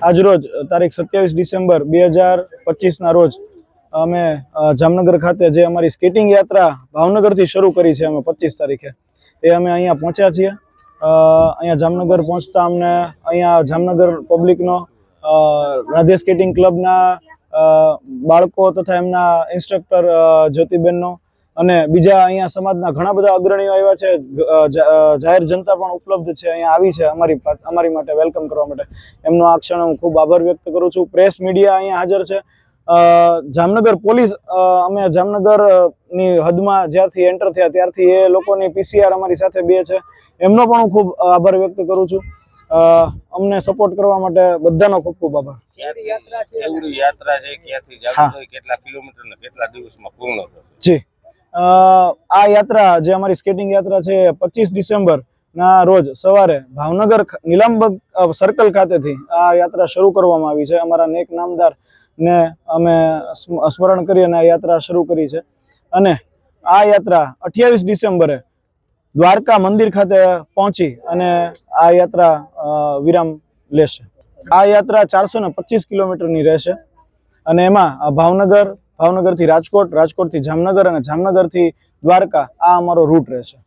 આજરોજ તારીખ 27 ડિસેમ્બર 2025 રોજ અમે જામનગર ખાતે જે અમારી સ્કેટિંગ યાત્રા ભાવનગરથી શરૂ કરી છે અમે 25 તારીખે એ અમે અહીંયા પહોંચ્યા છીએ। અહીંયા જામનગર પહોંચતા અમને અહીંયા જામનગર પબ્લિકનો રાધે સ્કેટિંગ ક્લબના બાળકો તથા એમના ઇન્સ્ટ્રક્ટર જ્યોતિબેનનો અને બીજા અહીંયા સમાજના ઘણા બધા અગ્રણીઓ આવ્યા છે। જાહેર જનતા પણ ઉપલબ્ધ છે, અહીંયા આવી છે અમારી માટે વેલકમ કરવા માટે। એમનો આ ક્ષણે હું ખૂબ આભાર વ્યક્ત કરું છું। પ્રેસ મીડિયા અહીંયા હાજર છે। જામનગર પોલીસ અમે જામનગરની હદમાં જ્યારથી એન્ટર થયા ત્યારથી એ લોકોની પીસીઆર અમારી સાથે બે છે, એમનો પણ હું ખૂબ આભાર વ્યક્ત કરું છું। અમને સપોર્ટ કરવા માટે બધાનો ખૂબ ખૂબ આભાર। કેવડી યાત્રા છે, ક્યાંથી જામનગર કેટલા કિલોમીટર ને કેટલા દિવસમાં પૂર્ણ થશે? જી, આ યાત્રા જે અમારી સ્કેટિંગ યાત્રા છે 25 ડિસેમ્બર ના રોજ સવારે ભાવનગર નીલામબાગ સર્કલ ખાતેથી આ યાત્રા શરૂ કરવામાં આવી છે। અમારા નેક નામદાર ને અમે સ્મરણ કરી અને આ યાત્રા શરૂ કરી છે અને આ યાત્રા 28 ડિસેમ્બરે દ્વારકા મંદિર ખાતે પહોંચી અને આ યાત્રા વિરામ લેશે। આ યાત્રા 425 કિલોમીટરની રહેશે અને એમાં ભાવનગરથી રાજકોટ, રાજકોટથી જામનગર અને જામનગરથી દ્વારકા આ અમારો રૂટ રહેશે।